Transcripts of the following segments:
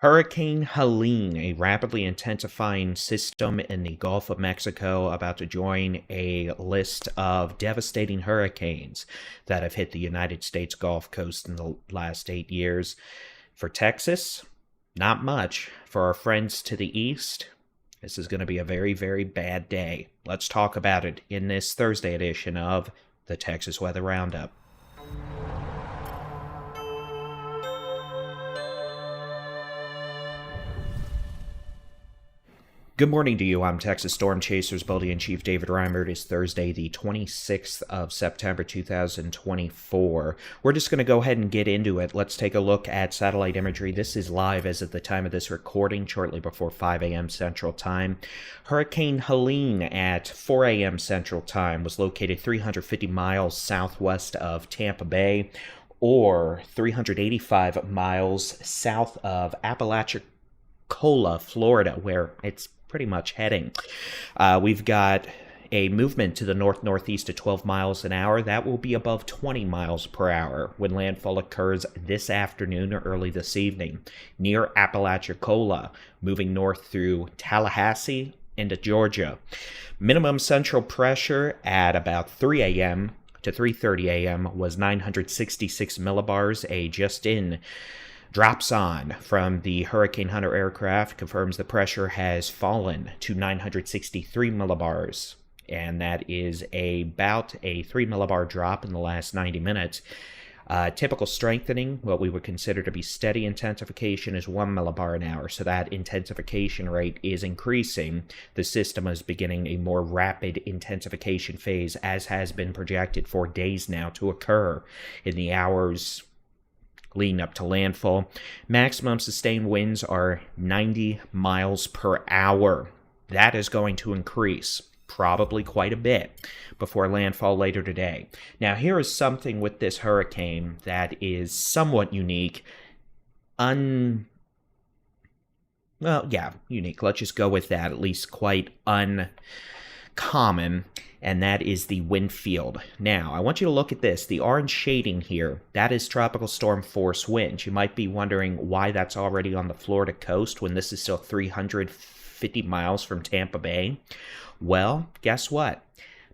Hurricane Helene, a rapidly intensifying system in the Gulf of Mexico, about to join a list of devastating hurricanes that have hit the United States Gulf Coast in the last 8 years. For Texas, not much. For our friends to the east, this is going to be a very, very bad day. Let's talk about it in this Thursday edition of the Texas Weather Roundup. Good morning to you. I'm Texas Storm Chasers Building-in-Chief David Reimer. It is Thursday, the 26th of September, 2024. We're just going to go ahead and get into it. Let's take a look at satellite imagery. This is live as of the time of this recording, shortly before 5 a.m. Central Time. Hurricane Helene at 4 a.m. Central Time was located 350 miles southwest of Tampa Bay, or 385 miles south of Apalachicola, Florida, where it's pretty much heading. We've got a movement to the north-northeast at 12 miles an hour. That will be above 20 miles per hour when landfall occurs this afternoon or early this evening near Apalachicola, moving north through Tallahassee into Georgia. Minimum central pressure at about 3 a.m. to 3:30 a.m. was 966 millibars. A just-in drops on from the Hurricane Hunter aircraft confirms the pressure has fallen to 963 millibars, and that is about a 3 millibar drop in the last 90 minutes. Typical strengthening, what we would consider to be steady intensification, is 1 millibar an hour, so that intensification rate is increasing. The system is beginning a more rapid intensification phase, as has been projected for days now to occur in the hours leading up to landfall. Maximum sustained winds are 90 miles per hour. That is going to increase probably quite a bit before landfall later today. Now, here is something with this hurricane that is somewhat unique. Unique. Let's just go with that. At least quite uncommon. And that is the wind field. Now, I want you to look at this. The orange shading here, that is tropical storm force winds. You might be wondering why that's already on the Florida coast when this is still 350 miles from Tampa Bay. Well, guess what?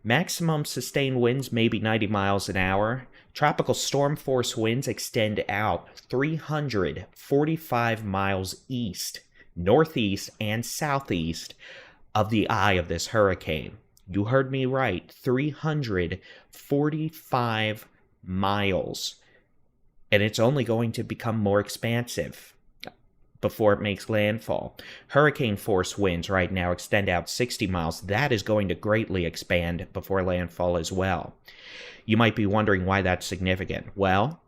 Maximum sustained winds may be 90 miles an hour. Tropical storm force winds extend out 345 miles east, northeast, and southeast of the eye of this hurricane. You heard me right, 345 miles. And it's only going to become more expansive before it makes landfall. Hurricane force winds right now extend out 60 miles. That is going to greatly expand before landfall as well. You might be wondering why that's significant. Well,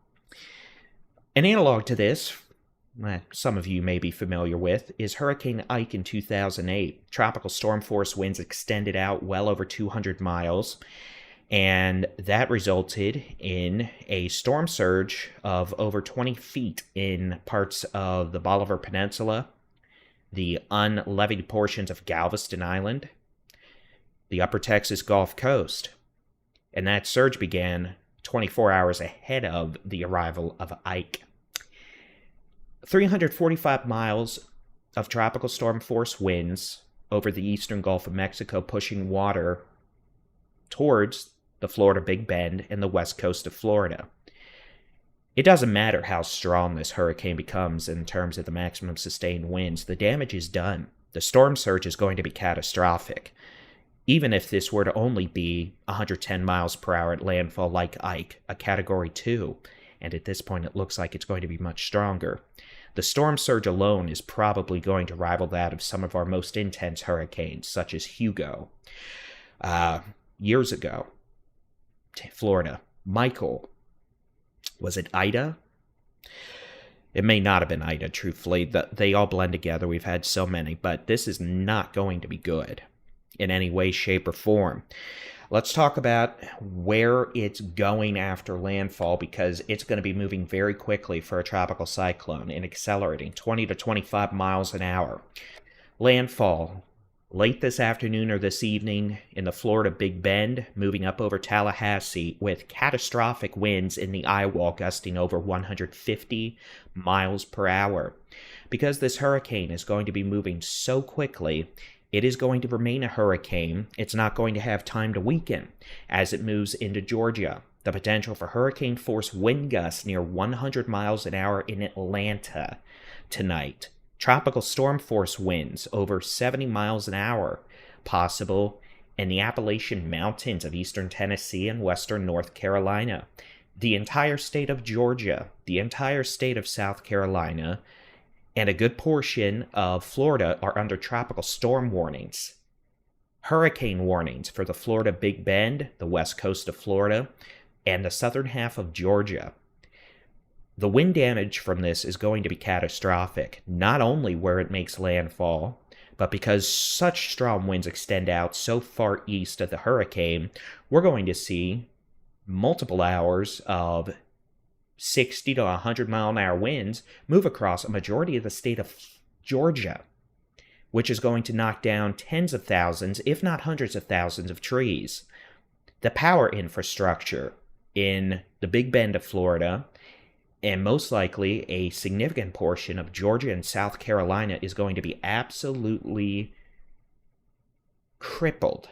an analog to this, some of you may be familiar with, is Hurricane Ike in 2008. Tropical storm force winds extended out well over 200 miles, and that resulted in a storm surge of over 20 feet in parts of the Bolivar Peninsula, the unlevied portions of Galveston Island, the upper Texas Gulf Coast, and that surge began 24 hours ahead of the arrival of Ike. 345 miles of tropical storm force winds over the eastern Gulf of Mexico, pushing water towards the Florida Big Bend and the west coast of Florida. It doesn't matter how strong this hurricane becomes in terms of the maximum sustained winds. The damage is done. The storm surge is going to be catastrophic. Even if this were to only be 110 miles per hour at landfall like Ike, a Category 2, and at this point it looks like it's going to be much stronger. The storm surge alone is probably going to rival that of some of our most intense hurricanes, such as Hugo. Years ago, Florida, Michael. Was it Ida? It may not have been Ida, truthfully. They all blend together. We've had so many, but this is not going to be good in any way, shape, or form. Let's talk about where it's going after landfall, because it's going to be moving very quickly for a tropical cyclone and accelerating 20 to 25 miles an hour. Landfall late this afternoon or this evening in the Florida Big Bend, moving up over Tallahassee with catastrophic winds in the eye wall gusting over 150 miles per hour. Because this hurricane is going to be moving so quickly, it is going to remain a hurricane. It's not going to have time to weaken as it moves into Georgia. The potential for hurricane-force wind gusts near 100 miles an hour in Atlanta tonight. Tropical storm-force winds over 70 miles an hour possible in the Appalachian Mountains of eastern Tennessee and western North Carolina. The entire state of Georgia, the entire state of South Carolina, and a good portion of Florida are under tropical storm warnings. Hurricane warnings for the Florida Big Bend, the west coast of Florida, and the southern half of Georgia. The wind damage from this is going to be catastrophic, not only where it makes landfall, but because such strong winds extend out so far east of the hurricane, we're going to see multiple hours of 60 to 100 mile an hour winds move across a majority of the state of Georgia, which is going to knock down tens of thousands, if not hundreds of thousands of trees. The power infrastructure in the Big Bend of Florida, and most likely a significant portion of Georgia and South Carolina, is going to be absolutely crippled.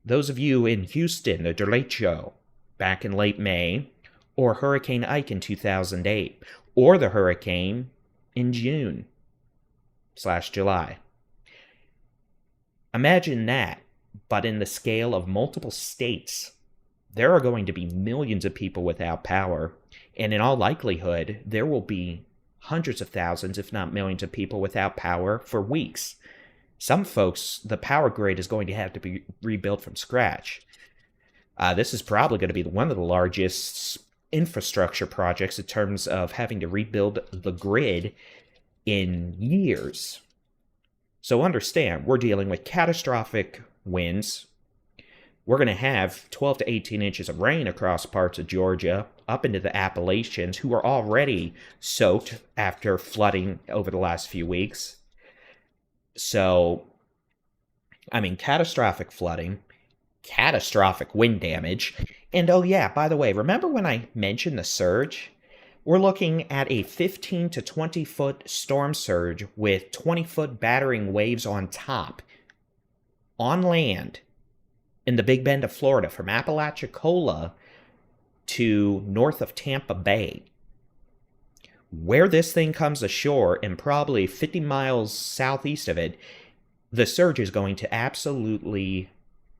Those of you in Houston, the derecho, back in late May, or Hurricane Ike in 2008, or the hurricane in June/July. Imagine that, but in the scale of multiple states. There are going to be millions of people without power, and in all likelihood, there will be hundreds of thousands, if not millions of people without power for weeks. Some folks, the power grid is going to have to be rebuilt from scratch. This is probably going to be one of the largest infrastructure projects in terms of having to rebuild the grid in years. So understand, we're dealing with catastrophic winds. We're going to have 12 to 18 inches of rain across parts of Georgia, up into the Appalachians, who are already soaked after flooding over the last few weeks. So, catastrophic flooding, catastrophic wind damage. And oh yeah, by the way, remember when I mentioned the surge? We're looking at a 15 to 20 foot storm surge with 20 foot battering waves on top, on land, in the Big Bend of Florida, from Apalachicola to north of Tampa Bay. Where this thing comes ashore, and probably 50 miles southeast of it, the surge is going to absolutely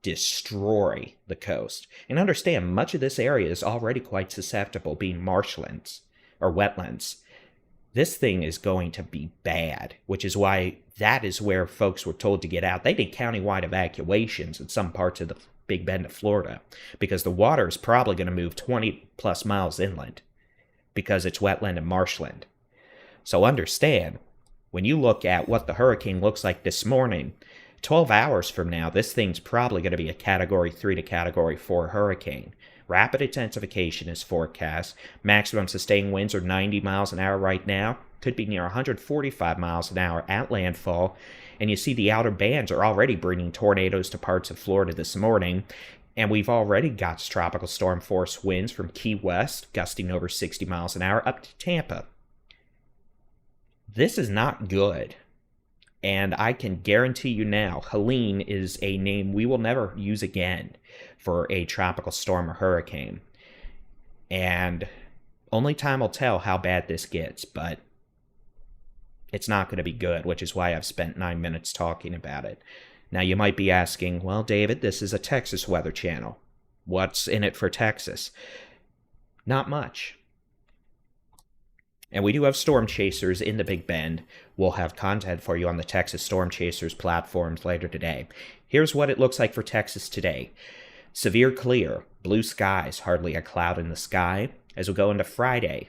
destroy the coast. And understand, much of this area is already quite susceptible, being marshlands or wetlands. This thing is going to be bad, which is why that is where folks were told to get out. They did countywide evacuations in some parts of the Big Bend of Florida because the water is probably going to move 20 plus miles inland because it's wetland and marshland. So understand, when you look at what the hurricane looks like this morning, 12 hours from now, this thing's probably going to be a Category 3 to Category 4 hurricane. Rapid intensification is forecast. Maximum sustained winds are 90 miles an hour right now. Could be near 145 miles an hour at landfall. And you see the outer bands are already bringing tornadoes to parts of Florida this morning. And we've already got tropical storm force winds from Key West, gusting over 60 miles an hour, up to Tampa. This is not good. And I can guarantee you now, Helene is a name we will never use again for a tropical storm or hurricane. And only time will tell how bad this gets, but it's not going to be good, which is why I've spent 9 minutes talking about it. Now you might be asking, well, David, this is a Texas weather channel. What's in it for Texas? Not much. And we do have storm chasers in the Big Bend. We'll have content for you on the Texas Storm Chasers platforms later today. Here's what it looks like for Texas today. Severe clear, blue skies, hardly a cloud in the sky. As we go into Friday,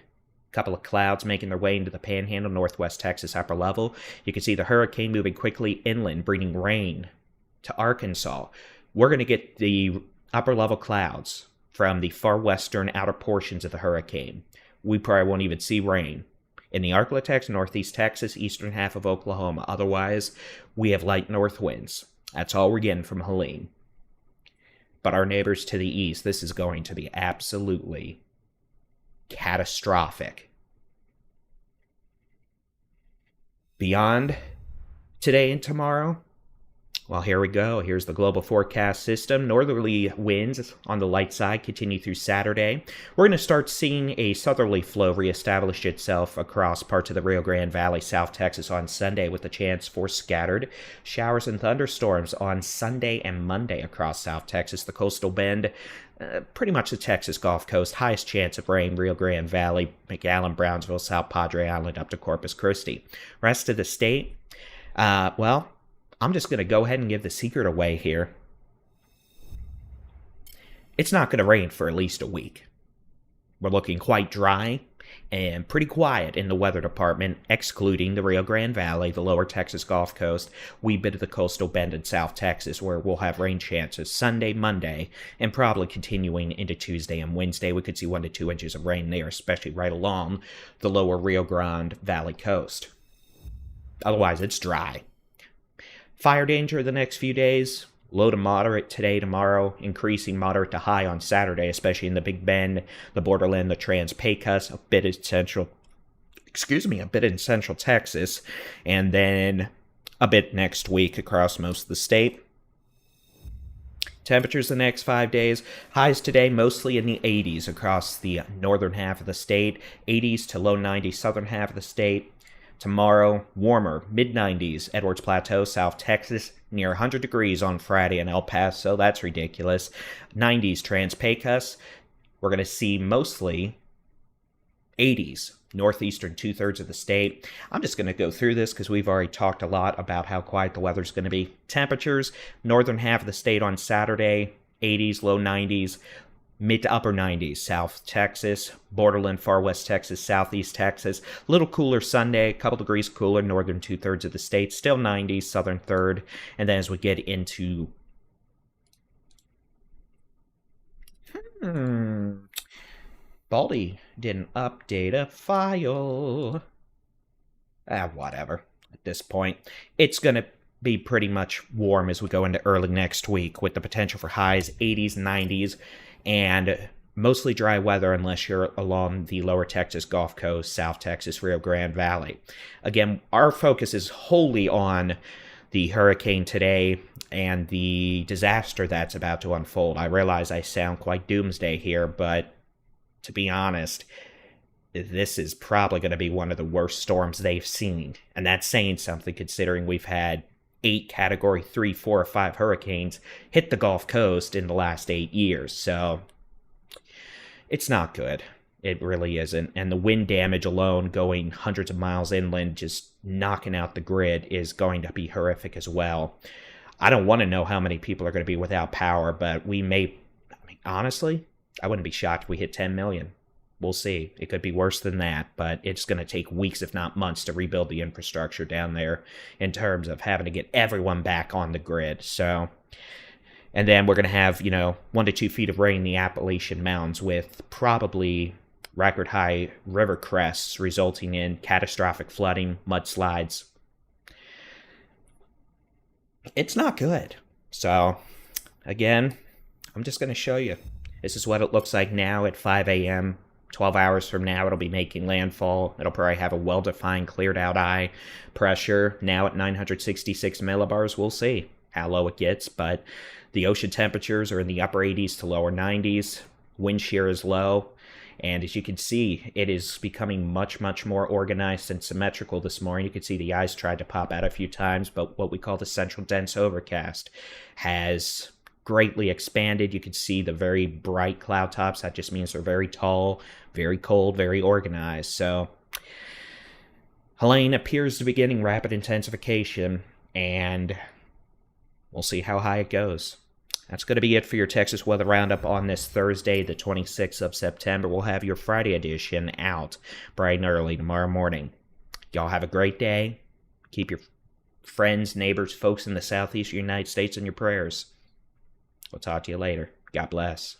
a couple of clouds making their way into the Panhandle, northwest Texas upper level. You can see the hurricane moving quickly inland, bringing rain to Arkansas. We're going to get the upper level clouds from the far western outer portions of the hurricane. We probably won't even see rain In the Arklatex, northeast Texas, eastern half of Oklahoma. Otherwise, we have light north winds. That's all we're getting from Helene. But our neighbors to the east, this is going to be absolutely catastrophic. Beyond today and tomorrow, well, here we go. Here's the global forecast system. Northerly winds on the light side continue through Saturday. We're going to start seeing a southerly flow reestablish itself across parts of the Rio Grande Valley, South Texas on Sunday, with a chance for scattered showers and thunderstorms on Sunday and Monday across South Texas. The coastal bend, pretty much the Texas Gulf Coast. Highest chance of rain, Rio Grande Valley, McAllen, Brownsville, South Padre Island up to Corpus Christi. Rest of the state, well, I'm just going to go ahead and give the secret away here. It's not going to rain for at least a week. We're looking quite dry and pretty quiet in the weather department, excluding the Rio Grande Valley, the lower Texas Gulf Coast, wee bit of the coastal bend in South Texas, where we'll have rain chances Sunday, Monday, and probably continuing into Tuesday and Wednesday. We could see 1 to 2 inches of rain there, especially right along the lower Rio Grande Valley coast. Otherwise, it's dry. Fire danger the next few days, low to moderate today, tomorrow, increasing moderate to high on Saturday, especially in the Big Bend, the borderland, the Trans-Pecos, a bit in central Texas, and then a bit next week across most of the state. Temperatures the next 5 days, highs today mostly in the 80s across the northern half of the state, 80s to low 90s southern half of the state. Tomorrow, warmer, mid-90s, Edwards Plateau, South Texas, near 100 degrees on Friday in El Paso. That's ridiculous. 90s, Trans-Pecos. We're going to see mostly 80s, northeastern two-thirds of the state. I'm just going to go through this because we've already talked a lot about how quiet the weather's going to be. Temperatures, northern half of the state on Saturday, 80s, low 90s. Mid to upper 90s, South Texas, borderland, far west Texas, southeast Texas. A little cooler Sunday, a couple degrees cooler, northern two-thirds of the state. Still 90s, southern third. And then as we get into... Baldy didn't update a file. Whatever. At this point, it's going to be pretty much warm as we go into early next week, with the potential for highs 80s, 90s, and mostly dry weather unless you're along the lower Texas Gulf Coast, South Texas, Rio Grande Valley. Again, our focus is wholly on the hurricane today and the disaster that's about to unfold. I realize I sound quite doomsday here, but to be honest, this is probably going to be one of the worst storms they've seen. And that's saying something, considering we've had 8 Category 3, 4, or 5 hurricanes hit the Gulf Coast in the last 8 years. So it's not good. It really isn't. And the wind damage alone, going hundreds of miles inland, just knocking out the grid, is going to be horrific as well. I don't want to know how many people are going to be without power, but we may, honestly, I wouldn't be shocked if we hit 10 million. We'll see. It could be worse than that, but it's going to take weeks, if not months, to rebuild the infrastructure down there in terms of having to get everyone back on the grid. So, and then we're going to have, 1 to 2 feet of rain in the Appalachian Mountains, with probably record high river crests, resulting in catastrophic flooding, mudslides. It's not good. So, again, I'm just going to show you. This is what it looks like now at 5 a.m. 12 hours from now, it'll be making landfall. It'll probably have a well-defined, cleared-out eye pressure. Now at 966 millibars, we'll see how low it gets. But the ocean temperatures are in the upper 80s to lower 90s. Wind shear is low. And as you can see, it is becoming much, much more organized and symmetrical this morning. You can see the eyes tried to pop out a few times, but what we call the central dense overcast has greatly expanded. You can see the very bright cloud tops. That just means they're very tall, very cold, very organized. So Helene appears to be getting rapid intensification, and we'll see how high it goes. That's going to be it for your Texas Weather Roundup on this Thursday, the 26th of September. We'll have your Friday edition out bright and early tomorrow morning. Y'all have a great day. Keep your friends, neighbors, folks in the southeast United States in your prayers. We'll talk to you later. God bless.